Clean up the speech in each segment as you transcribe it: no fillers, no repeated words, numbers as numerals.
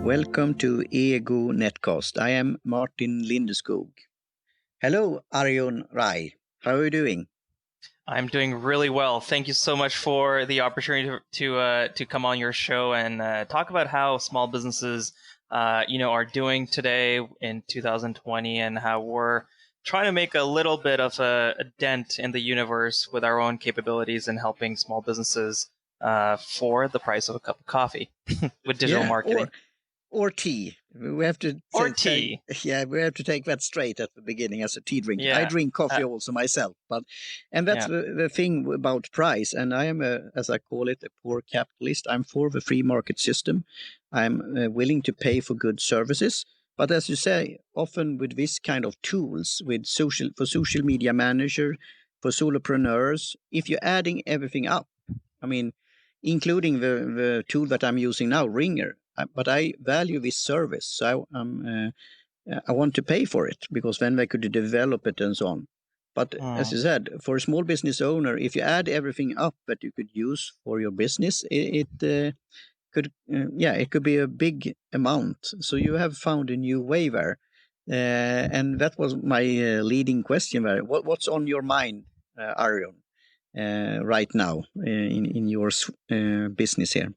Welcome to EGO NetCast. I am Martin Lindeskog. Hello, Arjun Rai. How are you doing? I'm doing really well. Thank you so much for the opportunity to come on your show and talk about how small businesses are doing today in 2020 and how we're trying to make a little bit of a dent in the universe with our own capabilities and helping small businesses for the price of a cup of coffee with digital marketing. Or tea. We have to Or tea. we have to take that straight at the beginning as a tea drinker. Yeah. I drink coffee also myself, and that's the thing about price. And I am as I call it, a poor capitalist. I'm for the free market system. I'm willing to pay for good services. But as you say, often with this kind of tools, with social media manager, for solopreneurs, if you're adding everything up, I mean, including the tool that I'm using now, Ringer. But I value this service, so I want to pay for it because then they could develop it and so on. But as you said, for a small business owner, if you add everything up that you could use for your business, it could be a big amount. So you have found a new way there, and that was my leading question there. What's on your mind, Arjun, right now in your business here?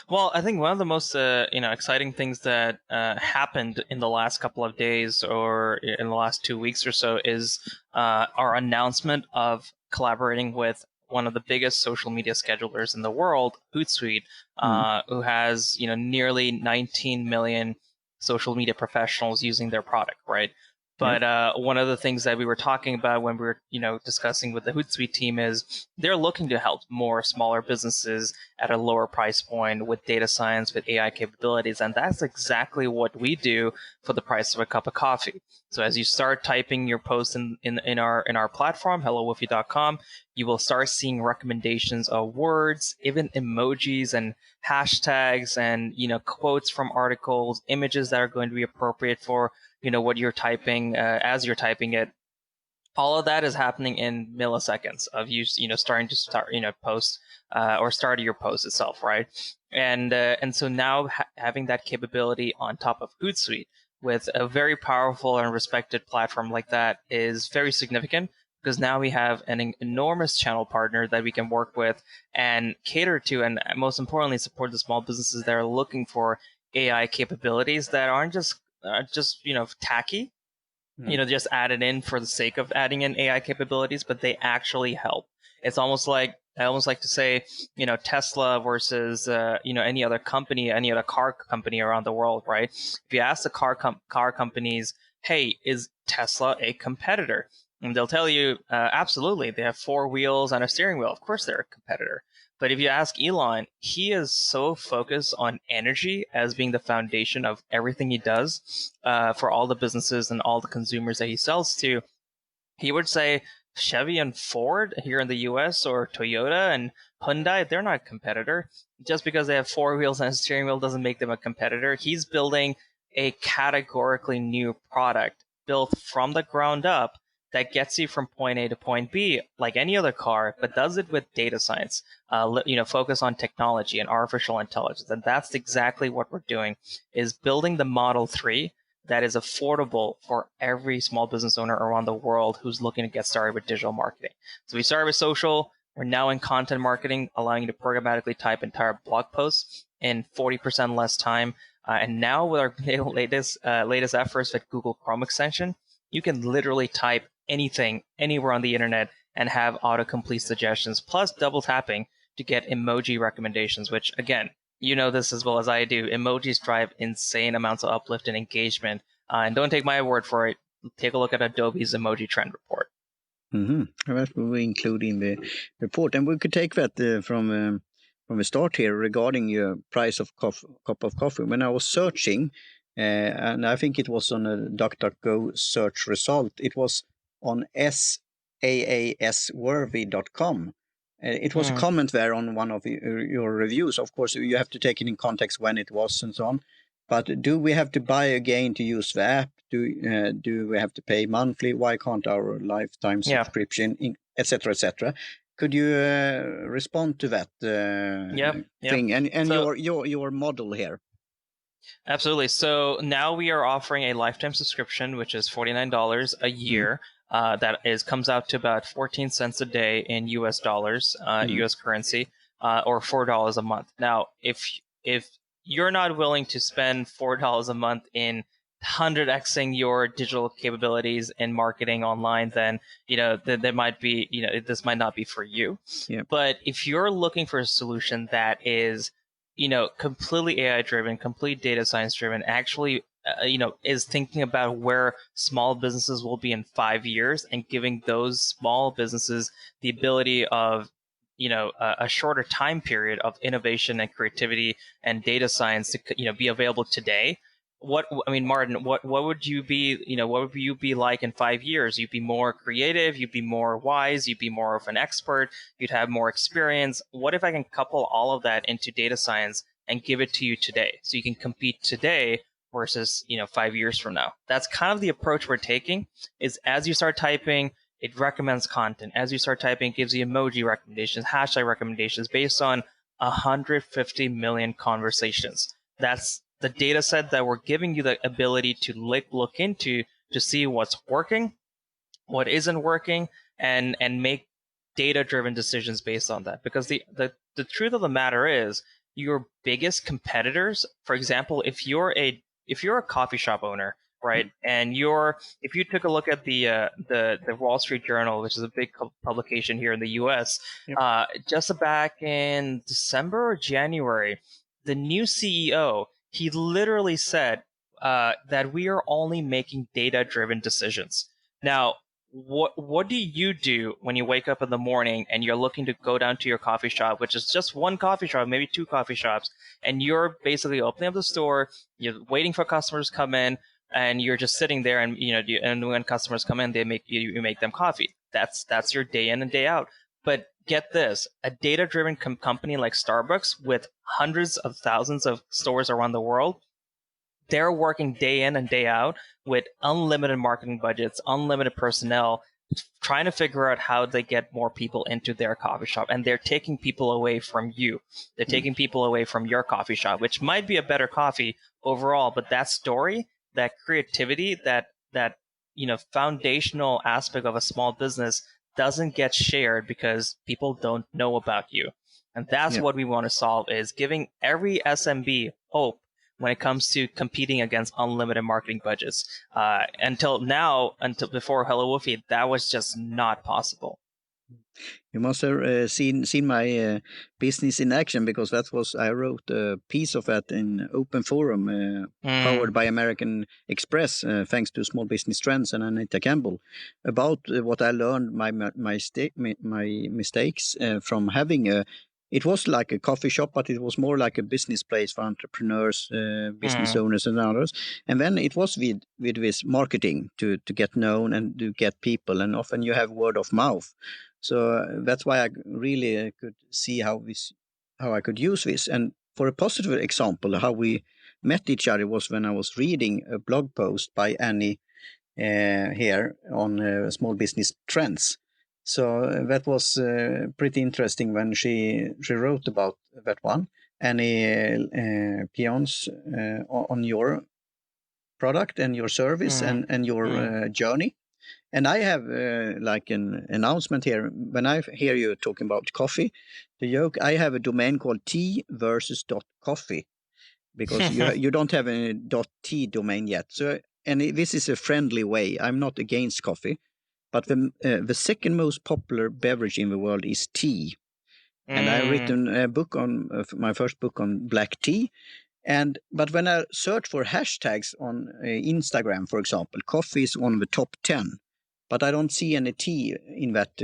Well, I think one of the most exciting things that happened in the last couple of days or in the last 2 weeks or so is our announcement of collaborating with one of the biggest social media schedulers in the world, Hootsuite, who has nearly 19 million social media professionals using their product, right? But one of the things that we were talking about when we were, discussing with the Hootsuite team is they're looking to help more smaller businesses at a lower price point with data science, with AI capabilities. And that's exactly what we do for the price of a cup of coffee. So as you start typing your posts in our platform, HelloWoofy.com, you will start seeing recommendations of words, even emojis and hashtags and, quotes from articles, images that are going to be appropriate for what you're typing as you're typing it. All of that is happening in milliseconds of you, starting to post or start your post itself, right? And so now having that capability on top of Hootsuite with a very powerful and respected platform like that is very significant because now we have an enormous channel partner that we can work with and cater to, and most importantly, support the small businesses that are looking for AI capabilities that aren't just tacky, just added in for the sake of adding in AI capabilities, but they actually help. It's almost like I almost like to say, Tesla versus any other company, any other car company around the world, right? If you ask the car companies, hey, is Tesla a competitor? And they'll tell you, absolutely. They have 4 wheels and a steering wheel. Of course, they're a competitor. But if you ask Elon, he is so focused on energy as being the foundation of everything he does for all the businesses and all the consumers that he sells to. He would say Chevy and Ford here in the US or Toyota and Hyundai, they're not a competitor. Just because they have 4 wheels and a steering wheel doesn't make them a competitor. He's building a categorically new product built from the ground up that gets you from point A to point B like any other car, but does it with data science, focus on technology and artificial intelligence. And that's exactly what we're doing, is building the Model 3 that is affordable for every small business owner around the world who's looking to get started with digital marketing. So we started with social. We're now in content marketing, allowing you to programmatically type entire blog posts in 40% less time. And now with our latest efforts with Google Chrome extension, you can literally type anything anywhere on the internet and have autocomplete suggestions, plus double tapping to get emoji recommendations, which again, this as well as I do. Emojis drive insane amounts of uplift and engagement. And don't take my word for it. Take a look at Adobe's emoji trend report. That we include in the report, and we could take that from the start here regarding your price of cup of coffee. When I was searching, and I think it was on a DuckDuckGo search result, it was on saasworthy.com. It was a comment there on one of your reviews. Of course, you have to take it in context when it was and so on. But do we have to buy again to use the app? Do we have to pay monthly? Why can't our lifetime subscription, etc., etc.? Could you respond to that thing and so, your model here? Absolutely. So now we are offering a lifetime subscription, which is $49 a year. Comes out to about 14 cents a day in US dollars, US currency, or $4 a month. Now, if you're not willing to spend $4 a month in 100xing your digital capabilities in marketing online, then there might be this might not be for you. Yeah. But if you're looking for a solution that is completely AI driven, complete data science driven, actually, is thinking about where small businesses will be in 5 years and giving those small businesses the ability of, a shorter time period of innovation and creativity and data science to, be available today. Martin, what would you be, what would you be like in 5 years? You'd be more creative, you'd be more wise, you'd be more of an expert, you'd have more experience. What if I can couple all of that into data science and give it to you today, so you can compete today versus 5 years from now? That's kind of the approach we're taking. Is as you start typing, it recommends content. As you start typing, it gives you emoji recommendations, hashtag recommendations based on 150 million conversations. That's the data set that we're giving you the ability to look into to see what's working, what isn't working, and make data-driven decisions based on that. Because the truth of the matter is, your biggest competitors, for example, if you're a coffee shop owner, right, and if you took a look at the Wall Street Journal, which is a big publication here in the U.S., just back in December or January, the new CEO, he literally said that we are only making data-driven decisions. Now, what do you do when you wake up in the morning and you're looking to go down to your coffee shop, which is just one coffee shop, maybe two coffee shops, and you're basically opening up the store, you're waiting for customers to come in, and you're just sitting there, and and when customers come in, you make them coffee. That's your day in and day out. But get this, a data-driven company like Starbucks with hundreds of thousands of stores around the world, they're working day in and day out with unlimited marketing budgets, unlimited personnel, trying to figure out how they get more people into their coffee shop. And they're taking people away from you. They're taking people away from your coffee shop, which might be a better coffee overall. But that story, that creativity, that foundational aspect of a small business doesn't get shared because people don't know about you. And that's what we want to solve, is giving every SMB hope when it comes to competing against unlimited marketing budgets. Until before HelloWoofy, that was just not possible. You must have seen my business in action, because I wrote a piece of that in Open Forum, powered by American Express, thanks to Small Business Trends and Anita Campbell, about what I learned, my mistakes from having it was like a coffee shop, but it was more like a business place for entrepreneurs, business owners and others. And then it was with this marketing to get known and to get people. And often you have word of mouth. So that's why I really could see how I could use this. And for a positive example, how we met each other was when I was reading a blog post by Annie here on Small Business Trends. So that was pretty interesting when she wrote about that one. Any peons on your product and your service and your journey. And I have like an announcement here. When I hear you talking about coffee, the joke, I have a domain called tea versus .coffee, because you don't have a .t domain yet. So, and this is a friendly way. I'm not against coffee. But the second most popular beverage in the world is tea. And I've written a book on my first book on black tea. But when I search for hashtags on Instagram, for example, coffee is one of the top 10. But I don't see any tea in that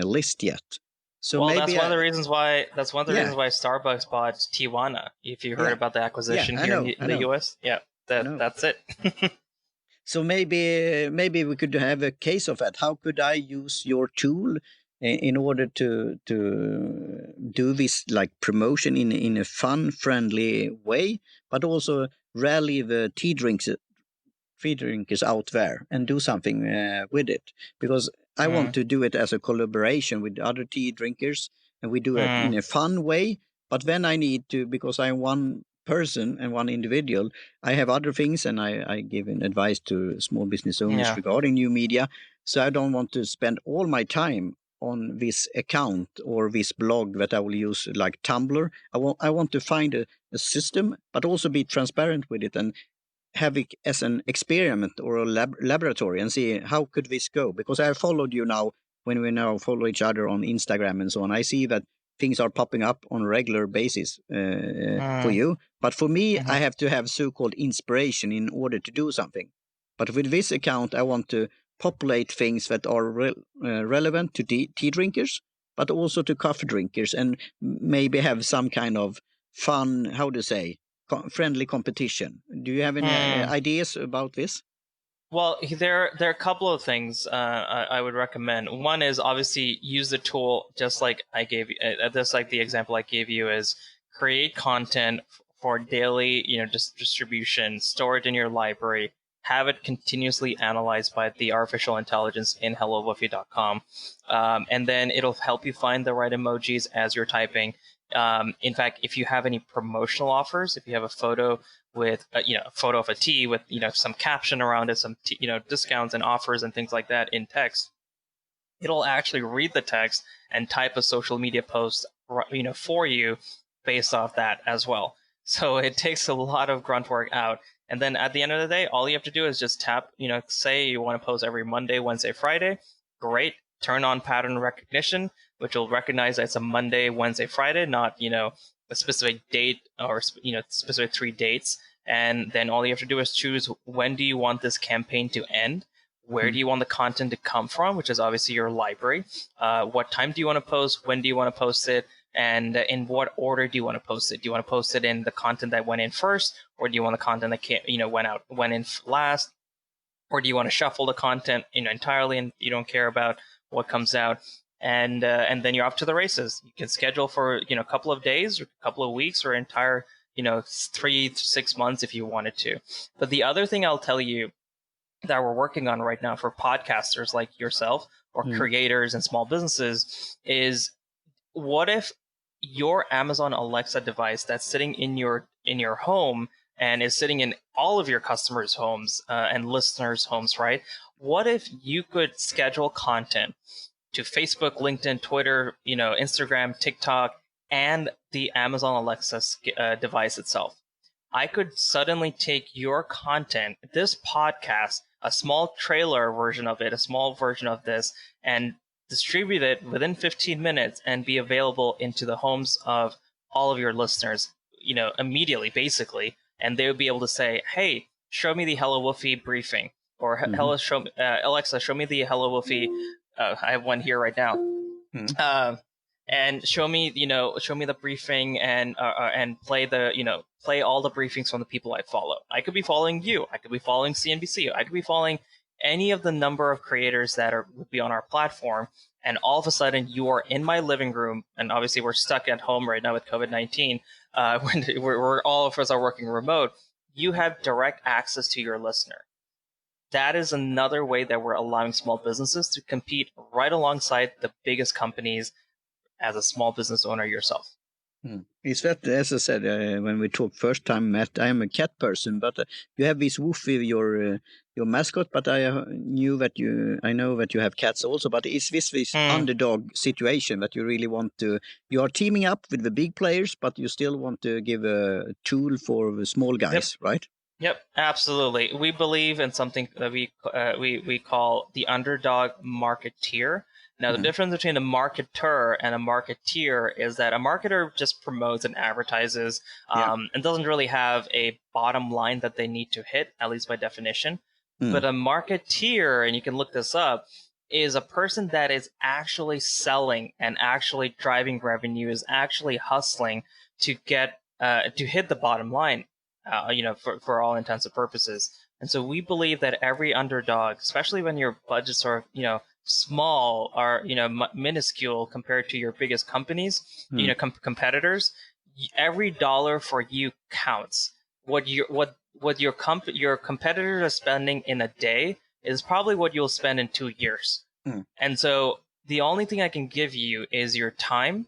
list yet. So well, maybe that's one of the reasons why Starbucks bought Tijuana. If you heard about the acquisition here in the US, that's it. So maybe we could have a case of that. How could I use your tool in order to do this like promotion in a fun, friendly way, but also rally the tea drinkers out there and do something with it? Because I want to do it as a collaboration with other tea drinkers, and we do it in a fun way. But then I need to, because I'm one person and one individual. I have other things, and I give an advice to small business owners regarding new media. So I don't want to spend all my time on this account or this blog that I will use, like Tumblr. I want to find a system, but also be transparent with it and have it as an experiment or a laboratory and see how could this go. Because I have followed you now, when we now follow each other on Instagram and so on, I see that things are popping up on a regular basis for you. But for me, I have to have so-called inspiration in order to do something. But with this account, I want to populate things that are relevant to tea drinkers, but also to coffee drinkers, and maybe have some kind of fun, how to say, friendly competition. Do you have any ideas about this? Well, there are a couple of things I would recommend. One is obviously use the tool just like I gave you. Just like the example I gave you is create content for daily, distribution. Store it in your library. Have it continuously analyzed by the artificial intelligence in HelloWoofy.com, and then it'll help you find the right emojis as you're typing. In fact, if you have any promotional offers, if you have a photo with a photo of a tea with some caption around it, some discounts and offers and things like that in text, it'll actually read the text and type a social media post for you based off that as well. So it takes a lot of grunt work out. And then at the end of the day, all you have to do is just tap, say you want to post every Monday, Wednesday, Friday. Great. Turn on pattern recognition, which will recognize that it's a Monday, Wednesday, Friday, not, a specific date or, specific 3 dates. And then all you have to do is choose when do you want this campaign to end? Where do you want the content to come from, which is obviously your library? What time do you want to post? When do you want to post it? And in what order do you want to post it? Do you want to post it in the content that went in first, or do you want the content that went in last, or do you want to shuffle the content entirely and you don't care about what comes out? And then you're off to the races. You can schedule for a couple of days or a couple of weeks or entire 3 to 6 months if you wanted to. But the other thing I'll tell you that we're working on right now for podcasters like yourself or creators and small businesses is, what if your Amazon Alexa device that's sitting in your home and is sitting in all of your customers' homes and listeners' homes, right? What if you could schedule content to Facebook, LinkedIn, Twitter, Instagram, TikTok, and the Amazon Alexa device itself? I could suddenly take your content, this podcast, a small trailer version of it, a small version of this, and distribute it within 15 minutes and be available into the homes of all of your listeners, immediately, basically. And they would be able to say, hey, show me the HelloWoofy briefing, or Alexa, show me the HelloWoofy. I have one here right now. And show me the briefing and play play all the briefings from the people I follow. I could be following you. I could be following CNBC. I could be following any of the number of creators that would be on our platform. And all of a sudden, you are in my living room. And obviously, we're stuck at home right now with COVID-19. When we're all of us are working remote. You have direct access to your listener. That is another way that we're allowing small businesses to compete right alongside the biggest companies as a small business owner yourself. Is that, as I said, when we talked first time, Matt, I am a cat person, but you have this Woofy, your mascot, but I know that you have cats also, but is this underdog situation that you really want to, you are teaming up with the big players, but you still want to give a tool for the small guys, right? Yep, absolutely. We believe in something that we call the underdog marketeer. Now, the difference between a marketer and a marketeer is that a marketer just promotes and advertises and doesn't really have a bottom line that they need to hit, at least by definition. But a marketeer, and you can look this up, is a person that is actually selling and actually driving revenue, is actually hustling to get to hit the bottom line, for all intents and purposes. And so we believe that every underdog, especially when your budgets are, small or minuscule compared to your biggest companies, competitors, every dollar for you counts. What your competitors are spending in a day is probably what you'll spend in 2 years. And so the only thing I can give you is your time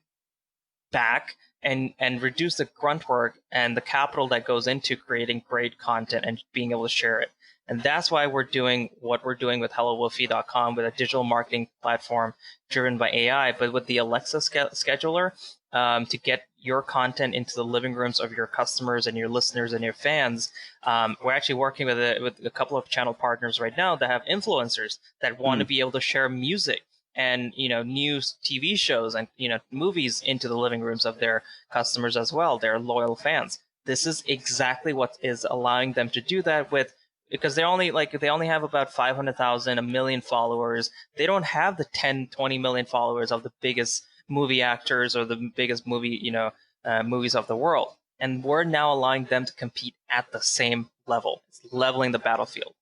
back and reduce the grunt work and the capital that goes into creating great content and being able to share it. And that's why we're doing what we're doing with HelloWoofy.com, with a digital marketing platform driven by AI, but with the Alexa scheduler, to get your content into the living rooms of your customers and your listeners and your fans. We're actually working with a couple of channel partners right now that have influencers that want to be able to share music and news, TV shows, and movies into the living rooms of their customers as well, their loyal fans. This is exactly what is allowing them to do that because they only have about 500,000, a million followers. They don't have the 10, 20 million followers of the biggest movie actors or the biggest movies of the world. And we're now allowing them to compete at the same level. It's leveling the battlefield.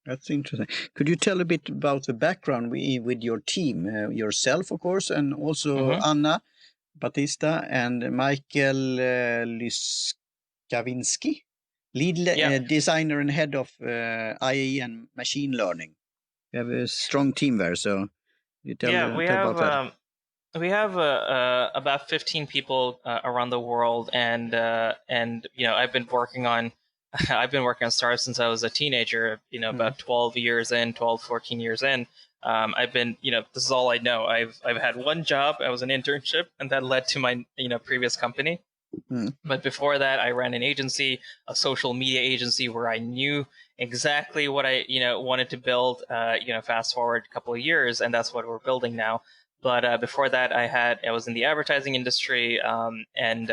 That's interesting. Could you tell a bit about the background with your team, yourself, of course, and also Anna Batista and Michael Lyskavinsky, lead designer and head of AI and machine learning. You have a strong team there, so you tell about that. We have about 15 people around the world, and I've been working on startups since I was a teenager. About 12, 14 years in. I've been, this is all I know. I've had one job. I was an internship, and that led to my previous company. But before that, I ran an agency, a social media agency, where I knew exactly what I wanted to build. Fast forward a couple of years, and that's what we're building now. But before that, I was in the advertising industry, and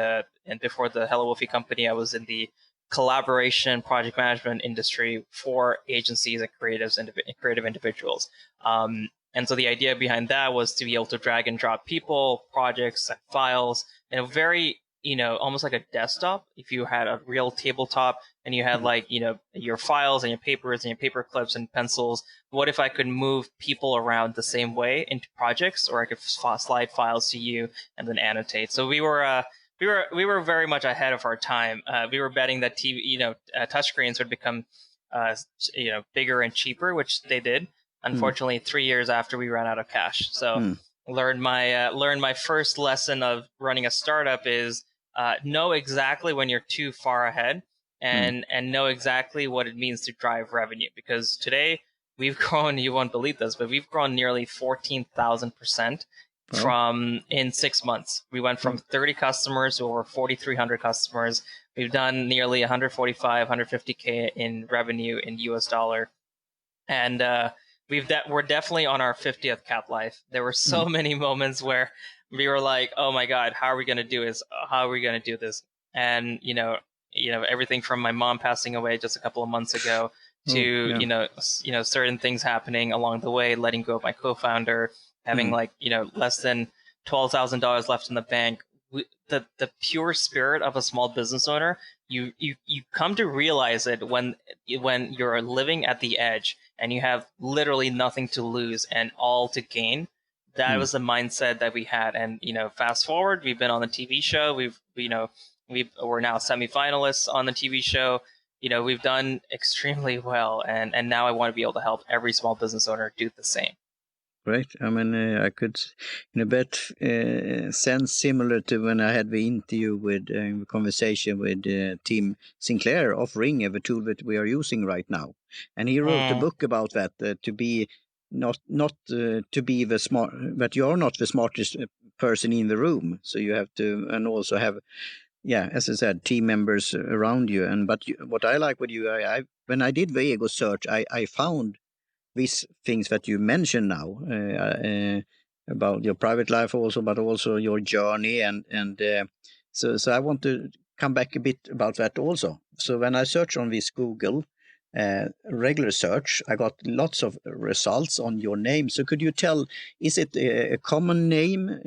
before the HelloWoofy company, I was in the collaboration project management industry for agencies and creatives and creative individuals. And so the idea behind that was to be able to drag and drop people, projects, and files in a very, almost like a desktop. If you had a real tabletop and you had your files and your papers and your paper clips and pencils, what if I could move people around the same way into projects, or I could slide files to you and then annotate? So we were very much ahead of our time. We were betting that touchscreens would become bigger and cheaper, which they did. Unfortunately, 3 years after we ran out of cash. So learned my first lesson of running a startup is know exactly when you're too far ahead, and know exactly what it means to drive revenue. Because today we've grown, you won't believe this, but we've grown nearly 14,000% in 6 months. We went from 30 customers to over 4,300 customers. We've done nearly 145, 150K in revenue in US dollar. And we're definitely on our 50th cap life. There were so many moments where we were like, "Oh my God, how are we going to do this? How are we going to do this?" And everything from my mom passing away just a couple of months ago to certain things happening along the way, letting go of my co-founder, having less than $12,000 left in the bank. The pure spirit of a small business owner, you come to realize it when you're living at the edge and you have literally nothing to lose and all to gain. That was the mindset that we had. And fast forward, we've been on the TV show. We're now semifinalists on the TV show. We've done extremely well, and now I want to be able to help every small business owner do the same. Right. I mean, I could, in a bit, sense similar to when I had the interview with the conversation with Tim Sinclair of Ring, the tool that we are using right now, and he wrote a book about that to be not to be the smart, but you are not the smartest person in the room, so you have to, and also have, as I said, team members around you. And what I like with you, I when I did the ego search, I found these things that you mentioned now about your private life also, but also your journey, and so I want to come back a bit about that also. So when I search on this Google regular search, I got lots of results on your name. So could you tell, is it a common name,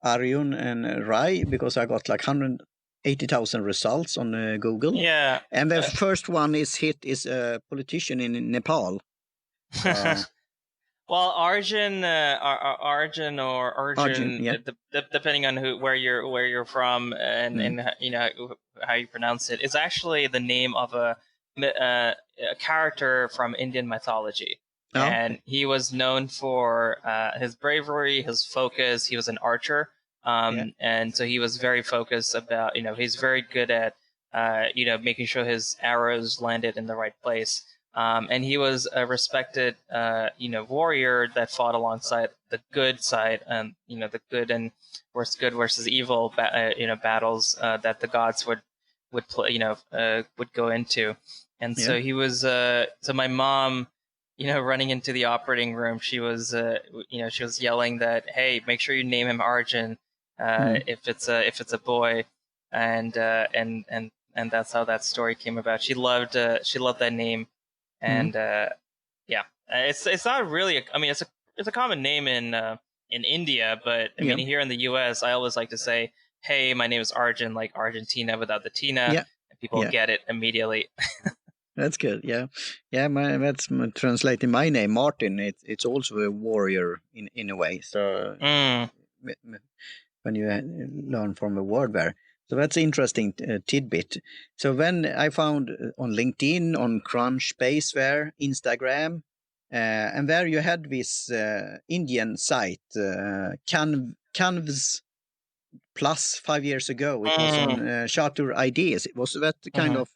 Arjun and Rai? Because I got like 180,000 results on Google. Yeah. And the first one is a politician in Nepal. Well, Arjun, Arjun, depending on where you're from and how you pronounce it, is actually the name of a character from Indian mythology. And he was known for his bravery, his focus. He was an archer. And so he was very focused about, he's very good at, making sure his arrows landed in the right place. And he was a respected, warrior that fought alongside the good side, and the good and good versus evil, battles that the gods would play, would go into. And so he was. So my mom, running into the operating room, she was yelling that, "Hey, make sure you name him Arjun, if it's a boy," and that's how that story came about. She loved that name. And it's not really. I mean, it's a common name in India, but I mean, here in the U.S., I always like to say, "Hey, my name is Arjun," like Argentina without the Tina, and people get it immediately. That's good. Yeah. That's translating my name, Martin. It's also a warrior in a way. So when you learn from a word there. So that's an interesting tidbit. So when I found on LinkedIn, on Crunchbase there, Instagram, and there you had this Indian site, Canvas Plus 5 years ago. It was on Charter Ideas. Was that kind of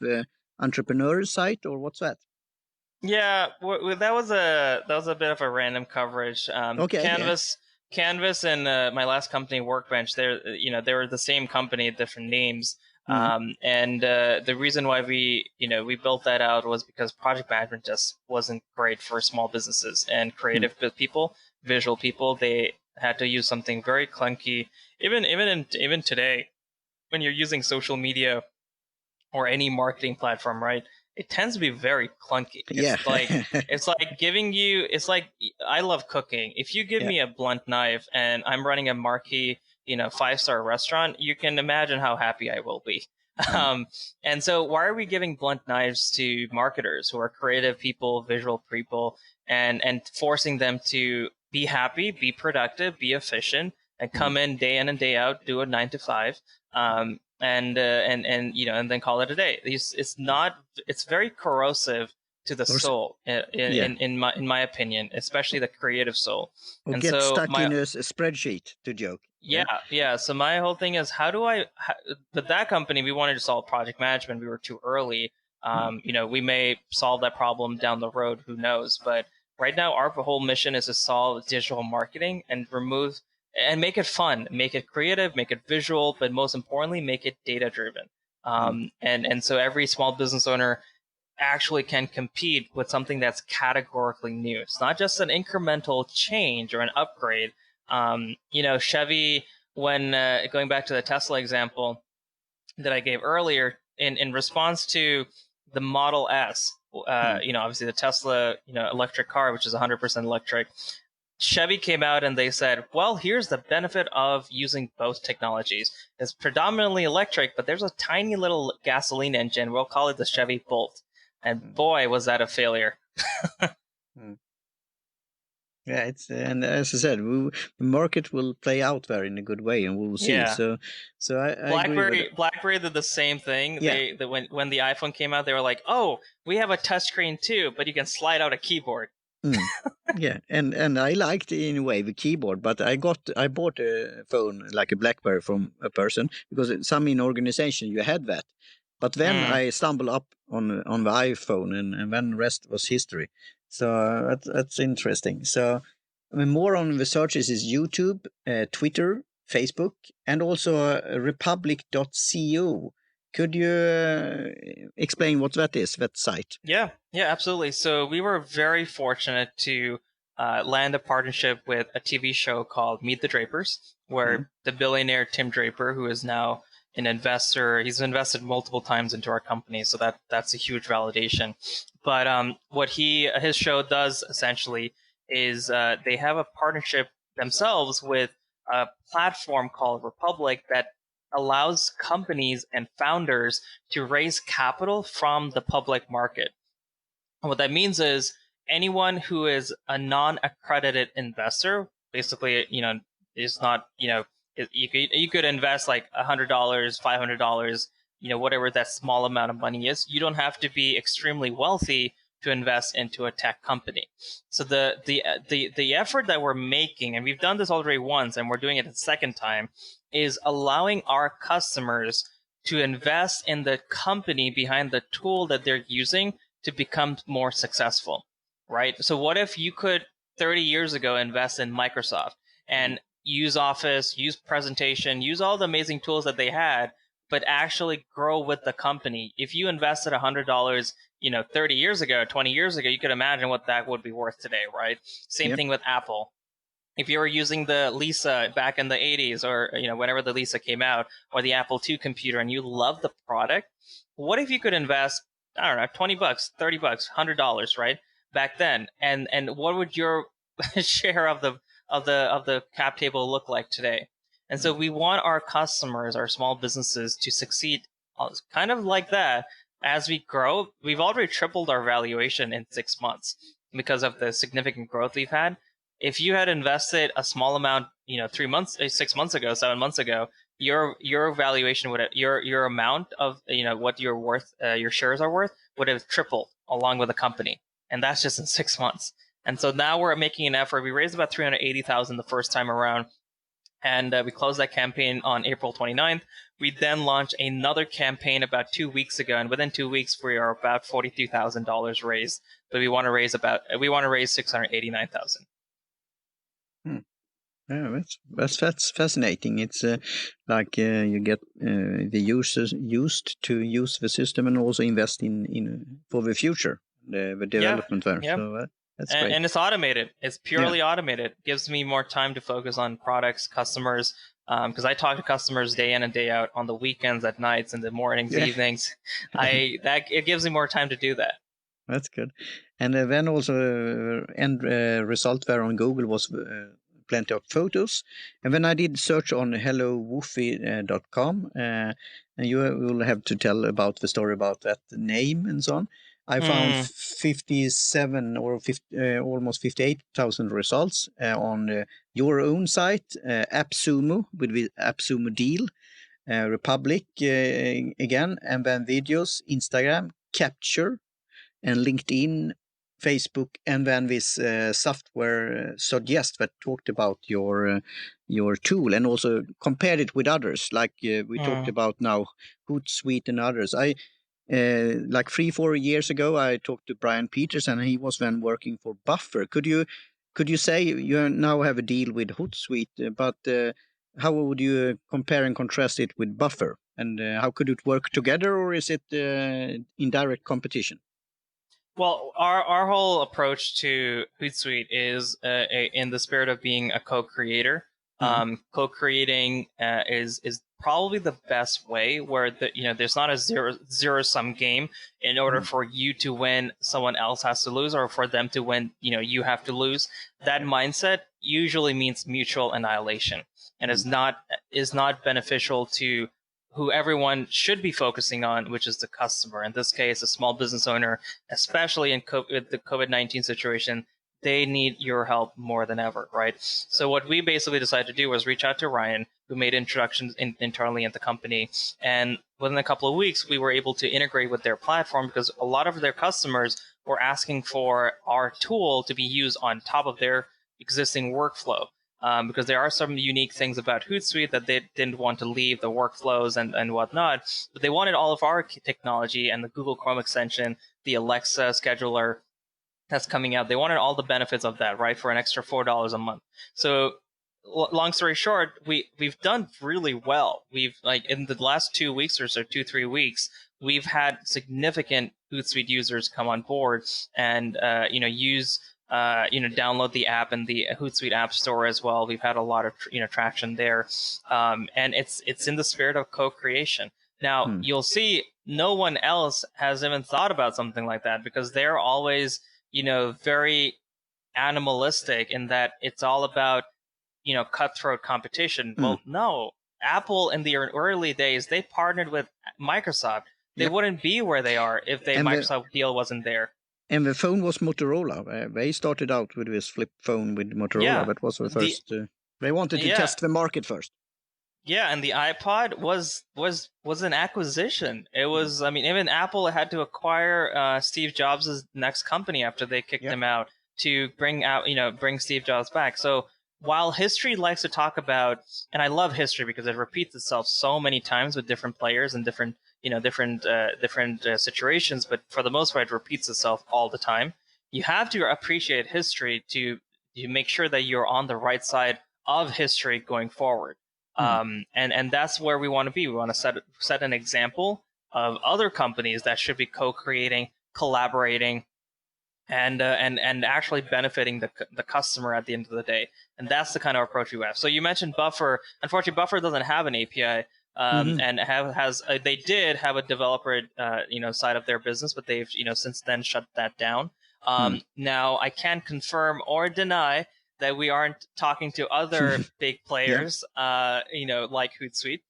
entrepreneur site, or what's that? Yeah, that was a bit of a random coverage. Canvas and my last company, Workbench, they were the same company, different names. And the reason why we built that out was because project management just wasn't great for small businesses and creative people, visual people. They had to use something very clunky. Even today, when you're using social media or any marketing platform, right? It tends to be very clunky. It's like giving you. It's like, I love cooking. If you give me a blunt knife and I'm running a marquee, 5-star restaurant, you can imagine how happy I will be. And so why are we giving blunt knives to marketers who are creative people, visual people, and forcing them to be happy, be productive, be efficient, and come in and day out, do a 9 to 5. And then call it a day. It's very corrosive to the soul, in my opinion, especially the creative soul. Or get stuck in a spreadsheet, to joke. Yeah. So my whole thing is, with that company, we wanted to solve project management. We were too early. We may solve that problem down the road, who knows? But right now, our whole mission is to solve digital marketing and make it fun, make it creative, make it visual, but most importantly, make it data driven. And so every small business owner actually can compete with something that's categorically new. It's not just an incremental change or an upgrade. Chevy, when going back to the Tesla example that I gave earlier, in response to the Model S, obviously the Tesla, electric car, which is 100% electric, Chevy came out and they said, well, here's the benefit of using both technologies. It's predominantly electric, but there's a tiny little gasoline engine. We'll call it the Chevy Bolt. And boy, was that a failure. Yeah, and as I said, the market will play out there in a good way, and we'll see. Yeah. So I BlackBerry did the same thing. Yeah. When the iPhone came out, they were like, "Oh, we have a touchscreen too, but you can slide out a keyboard." Yeah, and I liked in a way the keyboard, but I bought a phone like a BlackBerry from a person because some in organization you had that, but then I stumbled up on the iPhone, and then the rest was history. So that's interesting. So I mean, more on the searches is YouTube, Twitter, Facebook, and also republic.co. Could you explain what that is, that site? Yeah, absolutely. So we were very fortunate to land a partnership with a TV show called Meet the Drapers, where the billionaire Tim Draper, who is now an investor, he's invested multiple times into our company, so that's a huge validation. But what his show does essentially is they have a partnership themselves with a platform called Republic that allows companies and founders to raise capital from the public market. And what that means is anyone who is a non-accredited investor, basically, is not, you could invest like $100, $500, whatever that small amount of money is. You don't have to be extremely wealthy to invest into a tech company. So the effort that we're making, and we've done this already once, and we're doing it a second time, is allowing our customers to invest in the company behind the tool that they're using to become more successful, right? So what if you could 30 years ago invest in Microsoft and use Office, use presentation, use all the amazing tools that they had, but actually grow with the company? If you invested $100, 30 years ago, 20 years ago, you could imagine what that would be worth today, right? Same thing with Apple. If you were using the Lisa back in the 80s, or whenever the Lisa came out, or the Apple II computer, and you love the product, what if you could invest, I don't know, $20, $30, $100, right, back then, and what would your share of the cap table look like today? And so we want our customers, our small businesses, to succeed kind of like that. As we grow, we've already tripled our valuation in 6 months because of the significant growth we've had. If you had invested a small amount, 3 months, 6 months ago, 7 months ago, your valuation would have, your amount of what you're worth, your shares are worth, would have tripled along with the company, and that's just in 6 months. And so now we're making an effort. We raised about $380,000 the first time around, and we closed that campaign on April 29th. We then launched another campaign about 2 weeks ago, and within 2 weeks we are about $42,000 raised. But we want to raise $689,000. Yeah, that's fascinating. It's like you get the users used to use the system and also invest in for the future, the development there. Yeah. So that's great. And it's automated. It's purely automated. It gives me more time to focus on products, customers, because I talk to customers day in and day out on the weekends, at nights, in the mornings, evenings. It gives me more time to do that. That's good. And then also end result there on Google was plenty of photos. And when I did search on HelloWoofy.com, and you will have to tell about the story about that name and so on, I found 57 or 50, almost 58,000 results on your own site, AppSumo with the AppSumo deal, Republic again, and then videos, Instagram, Capture, and LinkedIn, Facebook, and then this software Suggest that talked about your tool and also compared it with others, like we talked about now, Hootsuite and others. Like 3-4 years ago, I talked to Brian Peters, and he was then working for Buffer. Could you say you now have a deal with Hootsuite, but how would you compare and contrast it with Buffer, and how could it work together, or is it in direct competition? Well, our whole approach to Hootsuite is in the spirit of being a co-creator. Co-creating is probably the best way, where there's not a zero sum game. In order for you to win, someone else has to lose, or for them to win, you have to lose. That mindset usually means mutual annihilation, and is not beneficial to who everyone should be focusing on, which is the customer. In this case, a small business owner, especially in the COVID-19 situation, they need your help more than ever, right? So what we basically decided to do was reach out to Ryan, who made introductions internally at the company. And within a couple of weeks, we were able to integrate with their platform, because a lot of their customers were asking for our tool to be used on top of their existing workflow. Because there are some unique things about Hootsuite that they didn't want to leave, the workflows and whatnot, but they wanted all of our technology and the Google Chrome extension, the Alexa scheduler that's coming out. They wanted all the benefits of that, right, for an extra $4 a month. So long story short, we've done really well. We've, like, in the last 2 weeks or so, 2-3 weeks, we've had significant Hootsuite users come on board and use download the app in the Hootsuite App Store as well. We've had a lot of traction there, and it's in the spirit of co-creation. Now you'll see no one else has even thought about something like that, because they're always very animalistic in that it's all about cutthroat competition. Well, no, Apple in the early days, they partnered with Microsoft. They wouldn't be where they are if the Microsoft deal wasn't there. And the phone was Motorola. They started out with this flip phone with Motorola. That was the first. They wanted to test the market first. Yeah, and the iPod was an acquisition. It was, I mean, even Apple had to acquire Steve Jobs' next company after they kicked him out to bring Steve Jobs back. So while history likes to talk about, and I love history because it repeats itself so many times with different players and different situations, but for the most part, it repeats itself all the time. You have to appreciate history to make sure that you're on the right side of history going forward. And that's where we want to be. We want to set an example of other companies that should be co-creating, collaborating, and actually benefiting the customer at the end of the day. And that's the kind of approach we have. So you mentioned Buffer. Unfortunately, Buffer doesn't have an API, and they did have a developer side of their business, but they've since then shut that down. Now I can't confirm or deny that we aren't talking to other big players, like Hootsuite.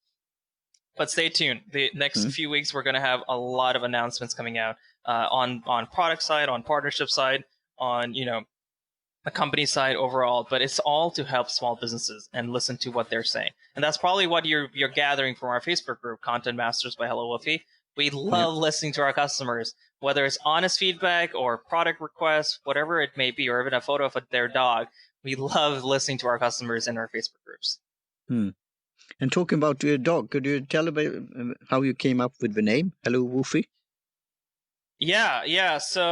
But stay tuned. The next few weeks, we're going to have a lot of announcements coming out on product side, on partnership side, on the company side overall. But it's all to help small businesses and listen to what they're saying. And that's probably what you're gathering from our Facebook group, Content Masters by HelloWoofy. We love listening to our customers, whether it's honest feedback or product requests, whatever it may be, or even a photo of their dog. We love listening to our customers in our Facebook groups. And talking about your dog, could you tell about how you came up with the name HelloWoofy? Yeah. So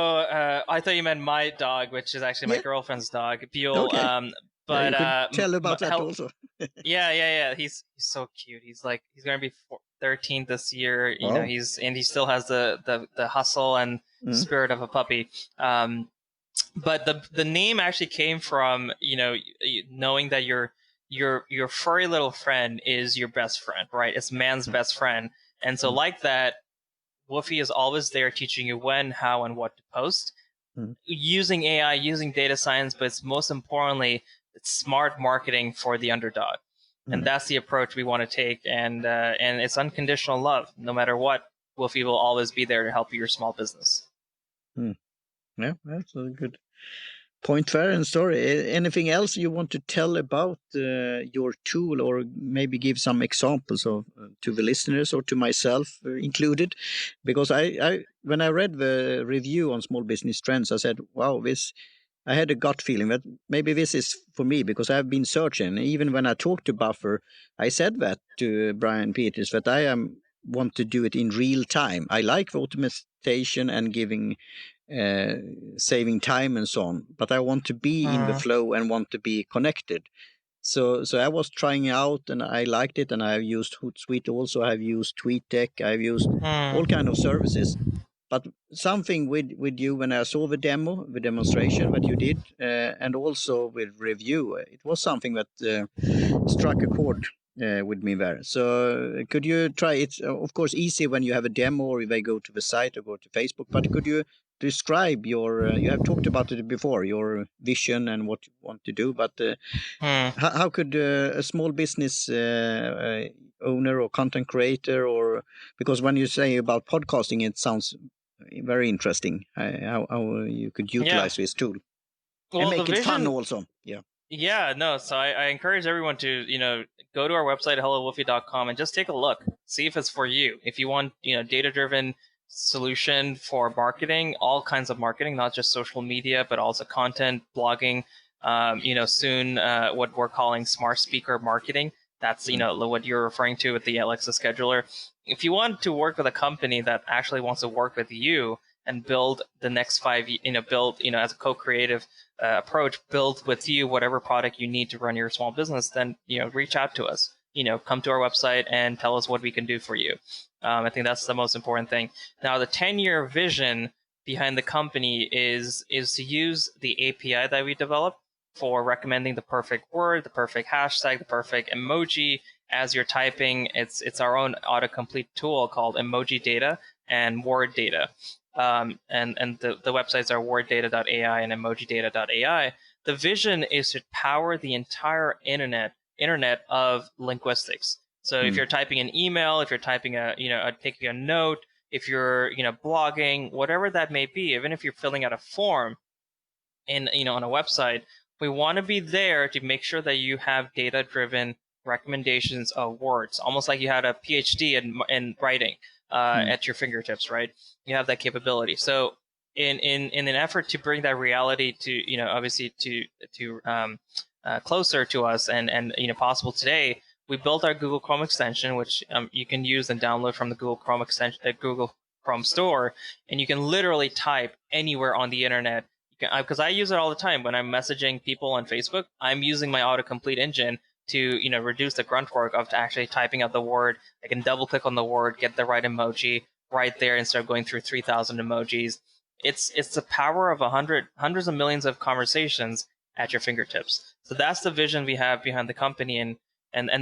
I thought you meant my dog, which is actually my girlfriend's dog, Buell. Okay. But you could tell about that also. Yeah. He's so cute. He's gonna be 13 this year. You know, he still has the hustle and spirit of a puppy. But the name actually came from knowing that your furry little friend is your best friend, right? It's man's best friend, and so like that, Woofy is always there teaching you when, how, and what to post, using AI, using data science, but it's most importantly, it's smart marketing for the underdog, and that's the approach we want to take, and it's unconditional love. No matter what, Woofy will always be there to help your small business. Yeah, that's a good point, fair and story. Anything else you want to tell about your tool, or maybe give some examples of to the listeners or to myself included? Because I when I read the review on Small Business Trends, I said, wow, I had a gut feeling that maybe this is for me, because I've been searching. Even when I talked to Buffer, I said that to Brian Peters, that I want to do it in real time. I like the automation and giving saving time and so on, but I want to be in the flow and want to be connected. So I was trying out and I liked it, and I've used Hootsuite also. I've used TweetDeck. I've used all kind of services. But something with you, when I saw the demonstration that you did, and also with review, it was something that struck a chord with me there. So could you try it? Of course, easy when you have a demo or they go to the site or go to Facebook. But could you describe your? You have talked about it before, your vision and what you want to do. But how could a small business owner or content creator, or because when you say about podcasting, it sounds very interesting. How you could utilize this tool and make it fun also. Yeah, no. So I encourage everyone to, go to our website, HelloWoofy.com, and just take a look. See if it's for you. If you want, data-driven solution for marketing, all kinds of marketing, not just social media, but also content, blogging, soon what we're calling smart speaker marketing. That's, what you're referring to with the Alexa scheduler. If you want to work with a company that actually wants to work with you and build the next 5, as a co-creative approach, build with you whatever product you need to run your small business, then, reach out to us. Come to our website and tell us what we can do for you. I think that's the most important thing. Now, the 10-year vision behind the company is to use the API that we developed for recommending the perfect word, the perfect hashtag, the perfect emoji as you're typing. It's our own autocomplete tool called Emoji Data and Word Data. And the websites are worddata.ai and emojidata.ai. The vision is to power the entire internet of linguistics. So if you're typing an email, if you're typing taking a note, if you're blogging, whatever that may be, even if you're filling out a form on a website, we want to be there to make sure that you have data-driven recommendations of words, almost like you had a PhD in writing at your fingertips, right? You have that capability. So in an effort to bring that reality to, obviously to closer to us and possible today, we built our Google Chrome extension, which you can use and download from the Google Chrome extension, Google Chrome store, and you can literally type anywhere on the internet. Because I use it all the time when I'm messaging people on Facebook. I'm using my autocomplete engine to reduce the grunt work of actually typing out the word. I can double click on the word, get the right emoji right there instead of going through 3,000 emojis. It's the power of hundreds of millions of conversations at your fingertips. So that's the vision we have behind the company, and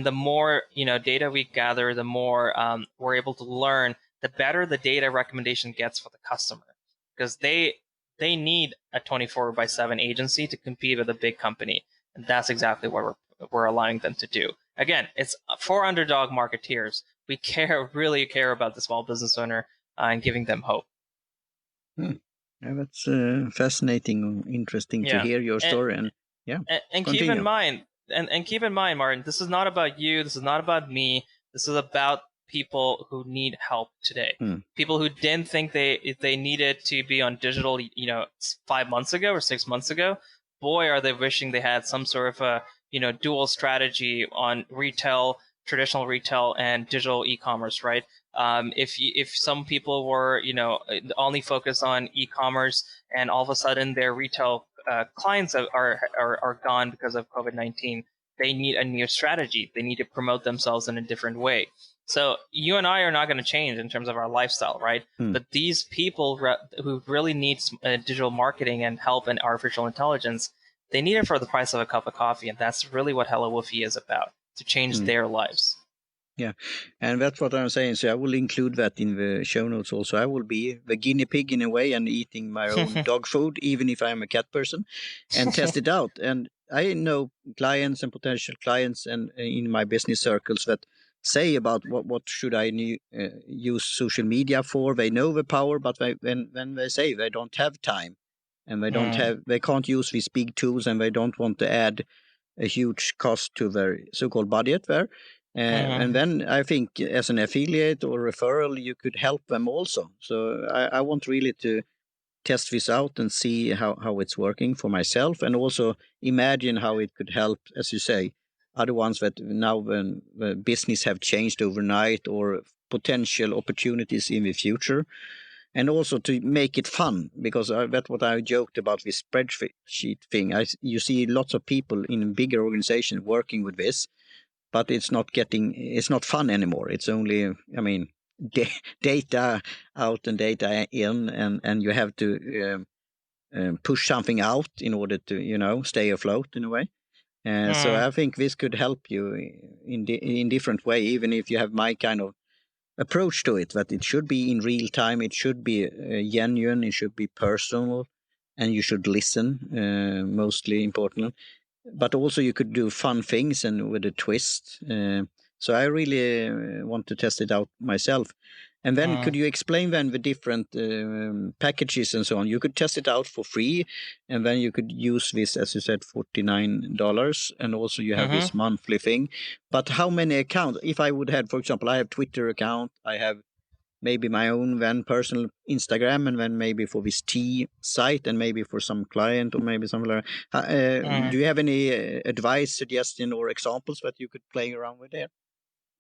the more data we gather, the more we're able to learn, the better the data recommendation gets for the customer, because they need a 24/7 agency to compete with a big company, and that's exactly what we're allowing them to do. Again, it's for underdog marketeers. We really care about the small business owner and giving them hope. Yeah, that's fascinating, interesting to hear your story. And keep in mind, and keep in mind, Martin, this is not about you. This is not about me. This is about people who need help today. People who didn't think they needed to be on digital, 5 months ago or 6 months ago. Boy, are they wishing they had some sort of a, dual strategy on retail, traditional retail, and digital e-commerce, right? If some people were, only focused on e-commerce, and all of a sudden their retail clients are gone because of COVID-19, they need a new strategy. They need to promote themselves in a different way. So you and I are not going to change in terms of our lifestyle, right? But these people who really need digital marketing and help and artificial intelligence, they need it for the price of a cup of coffee. And that's really what HelloWoofy is about, to change their lives. Yeah, and that's what I'm saying. So I will include that in the show notes also. I will be the guinea pig in a way and eating my own dog food, even if I'm a cat person, and test it out. And I know clients and potential clients and in my business circles that say about what should I use social media for. They know the power, but when they say they don't have time and they can't use these big tools, and they don't want to add a huge cost to their so-called budget there. And then I think as an affiliate or referral, you could help them also. So I want really to test this out and see how it's working for myself, and also imagine how it could help, as you say, other ones that now when the business have changed overnight, or potential opportunities in the future. And also to make it fun, because that's what I joked about this spreadsheet thing. You see lots of people in bigger organizations working with this, but it's not fun anymore. It's only, data out and data in, and you have to push something out in order to, stay afloat in a way. So I think this could help you in different way, even if you have my kind of approach to it, that it should be in real time, it should be genuine, it should be personal, and you should listen, mostly important. But also you could do fun things and with a twist. So I really want to test it out myself. And then could you explain then the different packages and so on? You could test it out for free, and then you could use this, as you said, $49, and also you have this monthly thing. But how many accounts? If I would have, for example, I have Twitter account, I have maybe my own then personal Instagram, and then maybe for this tea site, and maybe for some client, or maybe something like that. Do you have any advice, suggestion, or examples that you could play around with there?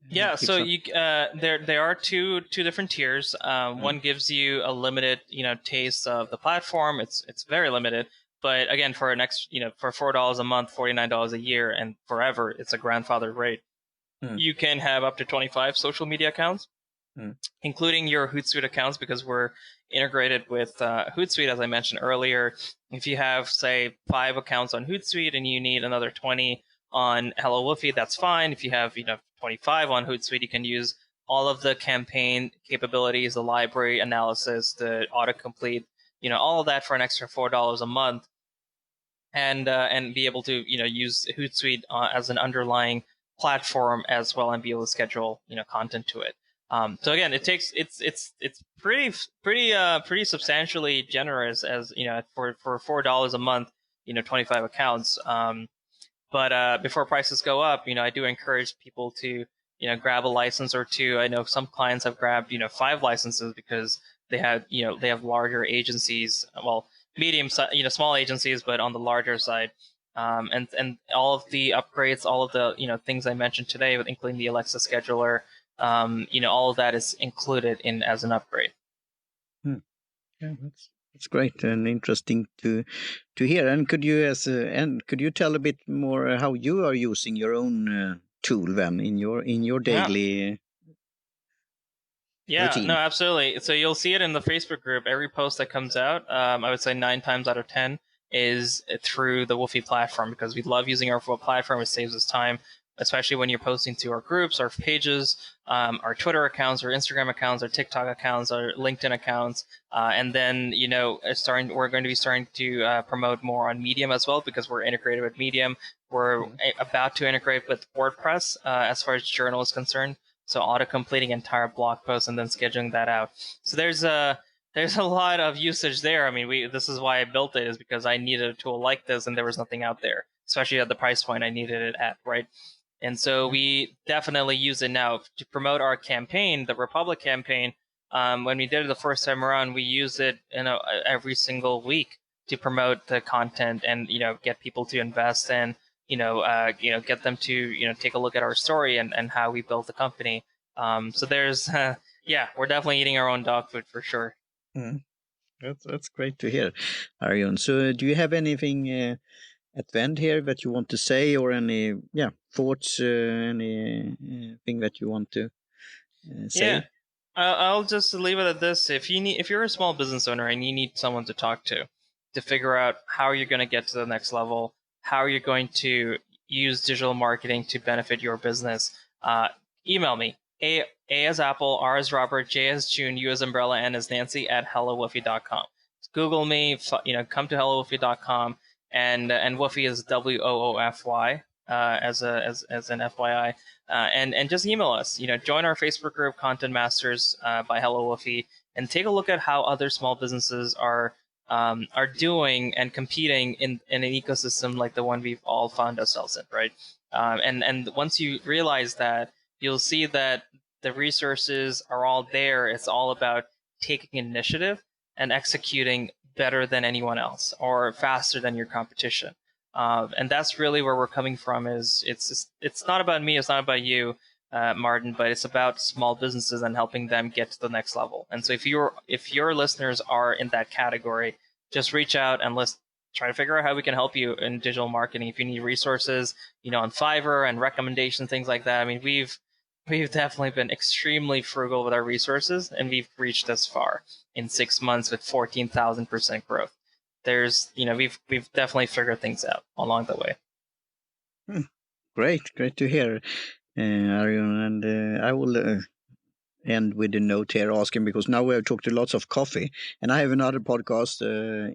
Yeah, so you there are two different tiers. One gives you a limited taste of the platform. It's very limited, but again, for for $4 a month, $49 a year, and forever, it's a grandfathered rate. You can have up to 25 social media accounts, including your Hootsuite accounts, because we're integrated with Hootsuite, as I mentioned earlier. If you have, say, 5 accounts on Hootsuite and you need another 20 on HelloWoofy, that's fine. If you have 25 on Hootsuite, you can use all of the campaign capabilities, the library analysis, the autocomplete, all of that for an extra $4 a month, and be able to use Hootsuite as an underlying platform as well, and be able to schedule content to it. So again, it's pretty substantially generous, as for $4 a month, 25 accounts. But before prices go up, I do encourage people to grab a license or two. I know some clients have grabbed 5 licenses because they have larger agencies, well, medium, small agencies, but on the larger side. And all of the upgrades, all of the things I mentioned today, including the Alexa scheduler, all of that is included in as an upgrade. Yeah, that's great and interesting to hear. And could you tell a bit more how you are using your own tool then in your daily routine? No, absolutely. So you'll see it in the Facebook group. Every post that comes out, I would say 9 times out of 10 is through the Woofy platform, because we love using our platform. It saves us time, especially when you're posting to our groups, our pages, our Twitter accounts, our Instagram accounts, our TikTok accounts, our LinkedIn accounts, and then we're going to be starting to promote more on Medium as well, because we're integrated with Medium. We're about to integrate with WordPress as far as journal is concerned. So auto-completing entire blog posts and then scheduling that out. So there's a lot of usage there. I mean, this is why I built it, is because I needed a tool like this and there was nothing out there, especially at the price point I needed it at, right? And so we definitely use it now to promote our campaign, the Republic campaign. When we did it the first time around, we use it every single week to promote the content and get people to invest and get them to take a look at our story and how we built the company. So there's we're definitely eating our own dog food for sure. That's great to hear, Arjun. So do you have anything at the end here that you want to say, or any thoughts, anything that you want to say? Yeah, I'll just leave it at this. If you're a small business owner and you need someone to talk to figure out how you're going to get to the next level, how you're going to use digital marketing to benefit your business, email me. A as Apple, R as Robert, J as June, U as Umbrella, N as Nancy at HelloWoofy.com. Google me, come to HelloWoofy.com, and Woofy is WOOFY as an FYI, and just email us. Join our Facebook group, Content Masters by HelloWoofy, and take a look at how other small businesses are doing and competing in an ecosystem like the one we've all found ourselves in, right? And once you realize that, you'll see that the resources are all there. It's all about taking initiative and executing better than anyone else or faster than your competition. And that's really where we're coming from. It's not about me, it's not about you, Martin, but it's about small businesses and helping them get to the next level. And so if your listeners are in that category, just reach out and let's try to figure out how we can help you in digital marketing. If you need resources, on Fiverr and recommendations, things like that. I mean, we've definitely been extremely frugal with our resources, and we've reached this far in 6 months with 14,000% growth. We've definitely figured things out along the way. Great to hear, Arjun. And I will end with a note here asking, because now we have talked to lots of coffee, and I have another podcast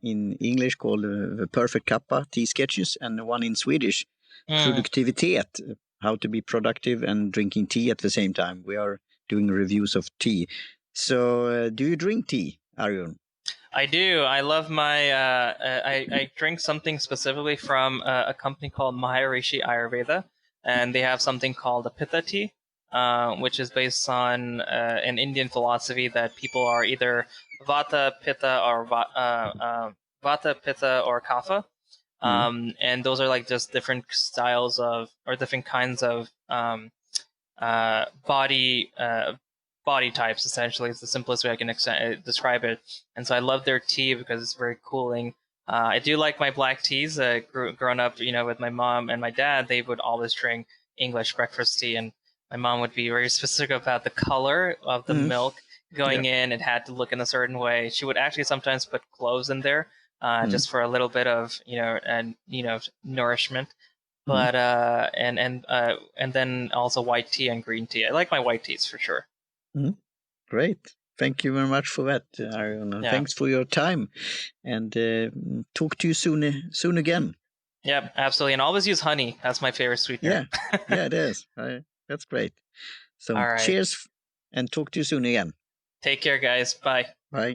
in English called The Perfect Kappa Tea Sketches, and one in Swedish, Produktivitet, how to be productive and drinking tea at the same time. We are doing reviews of tea. So do you drink tea, Arjun? I do. I love my. I drink something specifically from a company called Maharishi Ayurveda, and they have something called a Pitta tea, which is based on an Indian philosophy that people are either Vata, Pitta, or Vata, Pitta, or Kapha, and those are like just different styles of or different kinds of body types. Essentially, it's the simplest way I can describe it. And so I love their tea because it's very cooling. I do like my black teas. Growing up, with my mom and my dad, they would always drink English breakfast tea, and my mom would be very specific about the color of the milk going in. It had to look in a certain way. She would actually sometimes put cloves in there, just for a little bit of nourishment. But and then also white tea and green tea. I like my white teas for sure. Great. Thank you very much for that, Arjun. Thanks for your time, and talk to you soon again. Yep, absolutely. And always use honey. That's my favorite sweetener. Yeah, it is. That's great. So cheers, and talk to you soon again. Take care, guys. Bye. Bye.